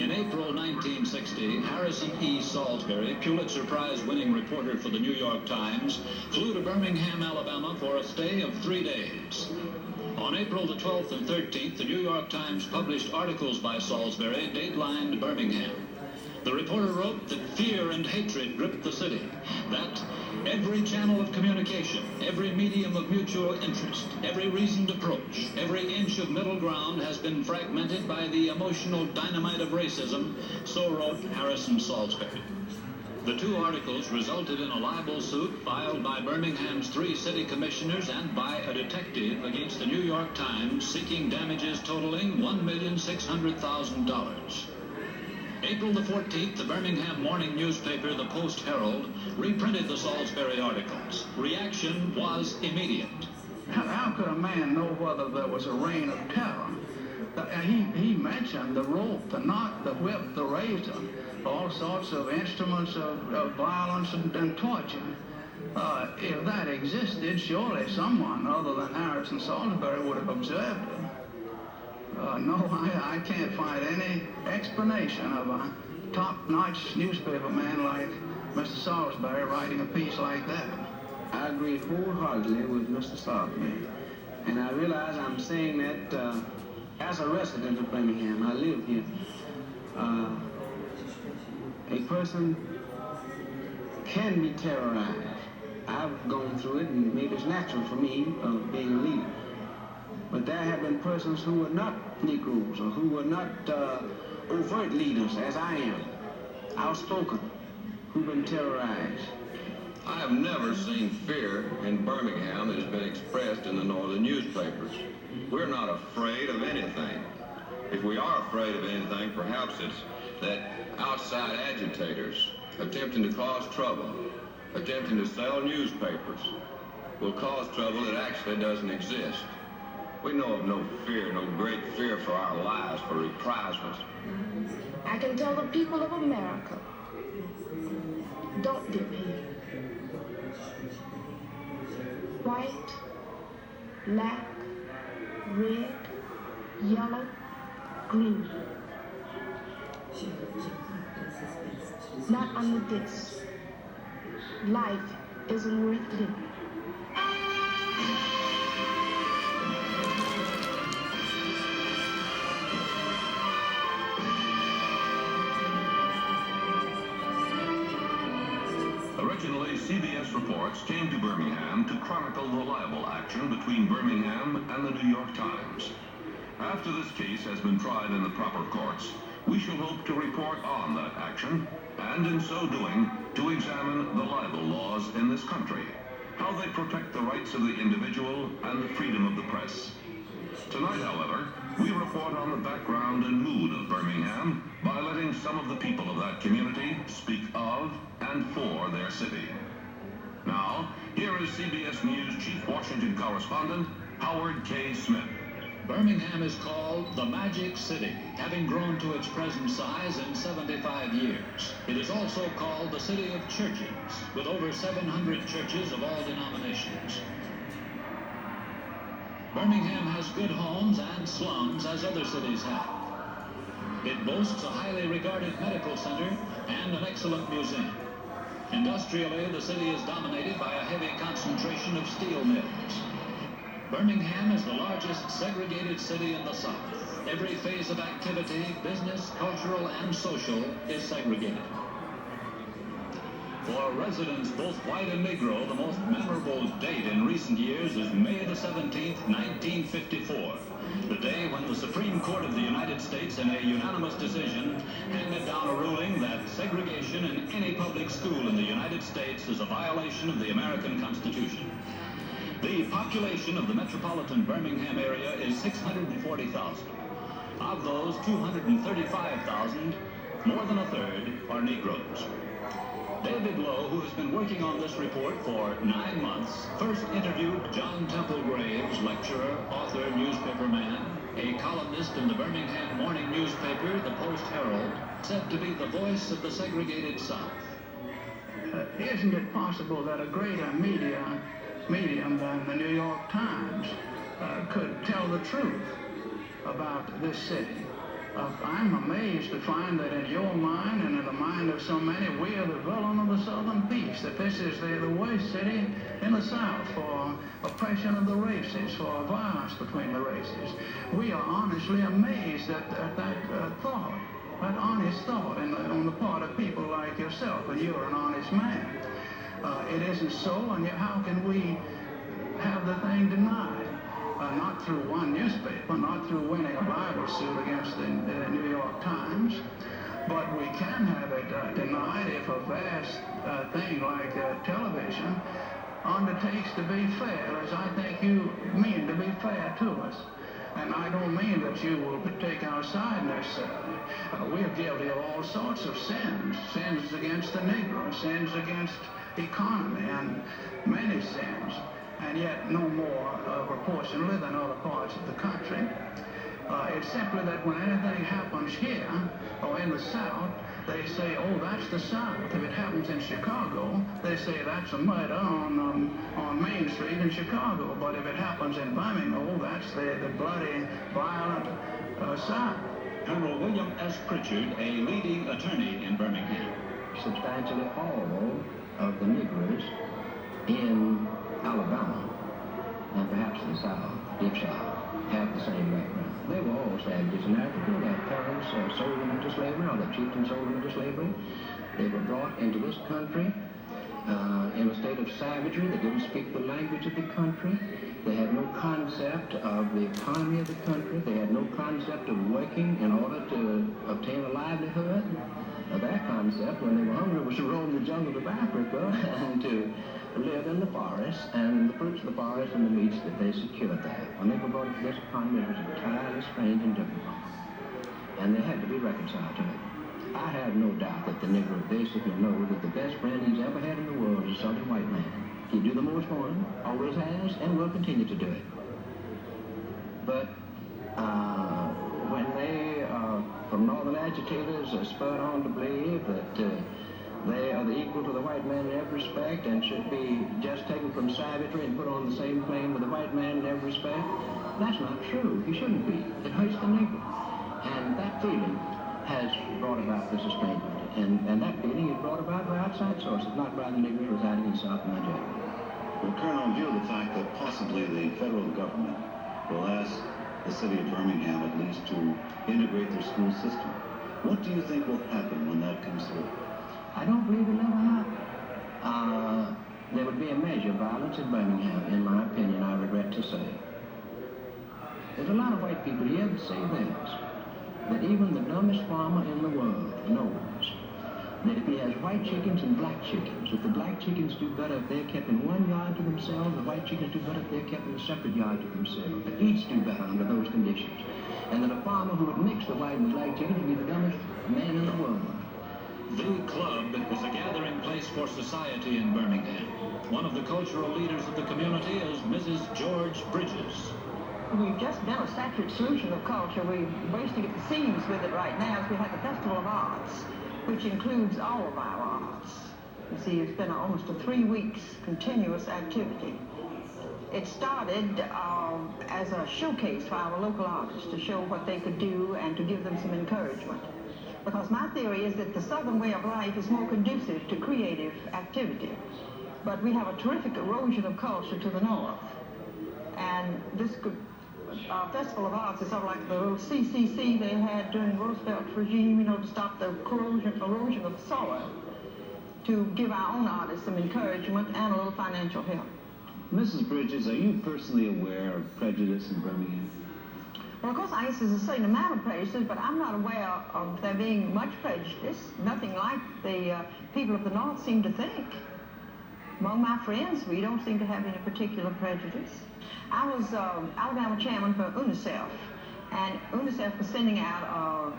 In April 1960, Harrison E. Salisbury, Pulitzer Prize-winning reporter for the New York Times, flew to Birmingham, Alabama for a stay of 3 days. On April the 12th and 13th, the New York Times published articles by Salisbury datelined Birmingham. The reporter wrote that fear and hatred gripped the city, that every channel of communication, every medium of mutual interest, every reasoned approach, every inch of middle ground has been fragmented by the emotional dynamite of racism, so wrote Harrison Salisbury. The two articles resulted in a libel suit filed by Birmingham's 3 city commissioners and by a detective against the New York Times, seeking damages totaling $1,600,000. April the 14th, the Birmingham morning newspaper, the Post-Herald, reprinted the Salisbury articles. Reaction was immediate. How could a man know whether there was a reign of terror? He mentioned the rope, the knot, the whip, the razor, all sorts of instruments of violence and torture. If that existed, surely someone other than Harrison Salisbury would have observed it. No, I can't find any explanation of a top-notch newspaper man like Mr. Salisbury writing a piece like that. I agree wholeheartedly with Mr. Salisbury, and I realize I'm saying that as a resident of Birmingham. I live here. A person can be terrorized. I've gone through it, and maybe it's natural for me being a leader. But there have been persons who were not Negroes or who were not overt leaders, as I am, outspoken, who've been terrorized. I have never seen fear in Birmingham that has been expressed in the northern newspapers. We're not afraid of anything. If we are afraid of anything, perhaps it's that outside agitators attempting to cause trouble, attempting to sell newspapers, will cause trouble that actually doesn't exist. We know of no fear, no great fear for our lives, for reprisals. I can tell the people of America, don't dip here. White, black, red, yellow, green. Not under this. Life isn't worth living. Originally, CBS reports came to Birmingham to chronicle the libel action between Birmingham and the New York Times. After this case has been tried in the proper courts, we shall hope to report on that action, and in so doing, to examine the libel laws in this country, how they protect the rights of the individual and the freedom of the press. Tonight, however, we report on the background and mood of Birmingham by letting some of the people of that community speak of and for their city. Now, here is CBS News Chief Washington Correspondent Howard K. Smith. Birmingham is called the Magic City, having grown to its present size in 75 years. It is also called the City of Churches, with over 700 churches of all denominations. Birmingham has good homes and slums as other cities have. It boasts a highly regarded medical center and an excellent museum. Industrially, the city is dominated by a heavy concentration of steel mills. Birmingham is the largest segregated city in the South. Every phase of activity, business, cultural, and social, is segregated. For residents, both white and Negro, the most memorable date in recent years is May the 17th, 1954, the day when the Supreme Court of the United States, in a unanimous decision, handed down a ruling that segregation in any public school in the United States is a violation of the American Constitution. The population of the metropolitan Birmingham area is 640,000. Of those, 235,000, more than a third, are Negroes. David Lowe, who has been working on this report for 9 months, first interviewed John Temple Graves, lecturer, author, newspaperman, a columnist in the Birmingham morning newspaper, the Post-Herald, said to be the voice of the segregated South. Isn't it possible that a greater medium than the New York Times could tell the truth about this city? I'm amazed to find that in your mind and in the mind of so many, we are the villain of the Southern peace, that this is the worst city in the South for oppression of the races, for violence between the races. We are honestly amazed at that thought, that honest thought on the part of people like yourself, and you're an honest man. It isn't so, and yet how can we have the thing denied? Not through one newspaper, not through winning a libel suit against the New York Times, but we can have it denied if a vast thing like television undertakes to be fair, as I think you mean to be fair to us. And I don't mean that you will take our side necessarily. We are guilty of all sorts of sins, sins against the Negro, sins against economy, and many sins. And yet no more proportionally than other parts of the country. It's simply that when anything happens here or in the South, they say, oh, that's the South. If it happens in Chicago, they say that's a murder on Main Street in Chicago. But if it happens in Birmingham, oh, that's the bloody, violent South. Colonel William S. Pritchard, a leading attorney in Birmingham. Substantially all of the Negroes in Alabama, and perhaps the South, deep South, have the same background. They were all savages in Africa. Their parents sold them into slavery, or their chieftains sold them into slavery. They were brought into this country in a state of savagery. They didn't speak the language of the country. They had no concept of the economy of the country. They had no concept of working in order to obtain a livelihood. Their concept, when they were hungry, was to roam the jungles of Africa and to live in the forests, and the fruits of the forest and the meats that they secured there. When they were brought into this economy, it was entirely strange and different from them. And they had to be reconciled to it. I have no doubt that the Negro basically knows that the best friend he's ever had in the world is a Southern white man. He'll do the most for him, always has, and will continue to do it. But when they, from Northern agitators, are spurred on to believe that they are the equal to the white man in every respect and should be just taken from savagery and put on the same plane with the white man in every respect, that's not true. He shouldn't be. It hurts the Negro. And that feeling has brought about this estrangement. And that feeling is brought about by outside sources, not by the Negroes residing in South Nigeria. Well, Colonel, in view of the fact that possibly the federal government will ask the city of Birmingham at least to integrate their school system, what do you think will happen when that comes through? I don't believe it'll ever happen. There would be a measure of violence in Birmingham, in my opinion, I regret to say. There's a lot of white people here that say this, that even the dumbest farmer in the world knows that if he has white chickens and black chickens, if the black chickens do better if they're kept in one yard to themselves, the white chickens do better if they're kept in a separate yard to themselves. They each do better under those conditions. And that a farmer who would mix the white and the black chickens would be the dumbest man in the world. The club is a gathering place for society in Birmingham. One of the cultural leaders of the community is Mrs. George Bridges. We've just done a sacred solution of culture. We're wasting at the seams with it right now as we have the Festival of Arts, which includes all of our arts. You see, it's been almost a 3 weeks continuous activity. It started as a showcase for our local artists to show what they could do and to give them some encouragement. Because my theory is that the Southern way of life is more conducive to creative activity. But we have a terrific erosion of culture to the north. And this Festival of Arts is sort of like the little CCC they had during Roosevelt's regime, you know, to stop the erosion of soil, to give our own artists some encouragement and a little financial help. Mrs. Bridges, are you personally aware of prejudice in Birmingham? Well, of course, I guess there's a certain amount of prejudice, but I'm not aware of there being much prejudice, nothing like the people of the North seem to think. Among my friends, we don't seem to have any particular prejudice. I was Alabama chairman for UNICEF, and UNICEF was sending out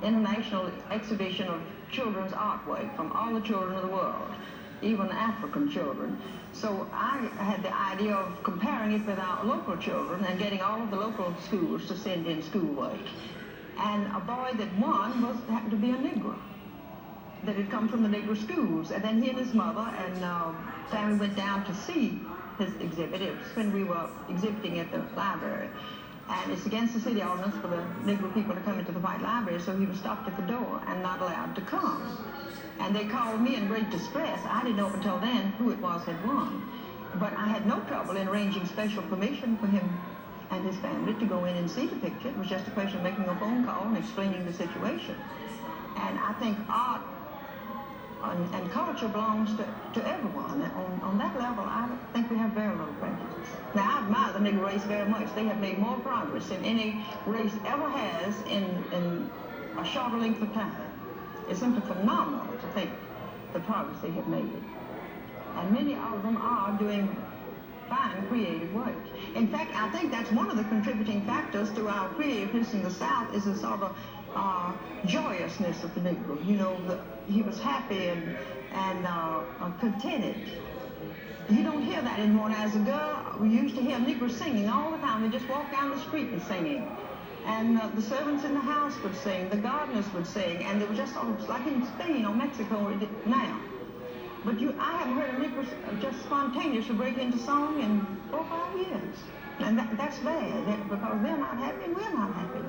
an international exhibition of children's artwork from all the children of the world, even African children. So I had the idea of comparing it with our local children and getting all of the local schools to send in schoolwork. And a boy that won happened to be a Negro that had come from the Negro schools. And then he and his mother and family went down to see his exhibit. It was when we were exhibiting at the library. And it's against the city ordinance for the Negro people to come into the white library, so he was stopped at the door and not allowed to come. And they called me in great distress. I didn't know up until then who it was had won. But I had no trouble in arranging special permission for him and his family to go in and see the picture. It was just a question of making a phone call and explaining the situation. And I think art and culture belongs to everyone. On that level, I think we have very little prejudice. Now, I admire the Negro race very much. They have made more progress than any race ever has in a shorter length of time. It's simply phenomenal to think the progress they have made. And many of them are doing fine creative work. In fact, I think that's one of the contributing factors to our creativeness in the South is the sort of joyousness of the Negro. You know, he was happy and contented. You don't hear that anymore. Now, as a girl, we used to hear Negroes singing all the time. They just walk down the street and singing. And the servants in the house would sing, the gardeners would sing, and they were just sort of like in Spain or Mexico now. But I haven't heard a Negro just spontaneously break into song in 4 or 5 years. And that's bad, because they're not happy and we're not happy.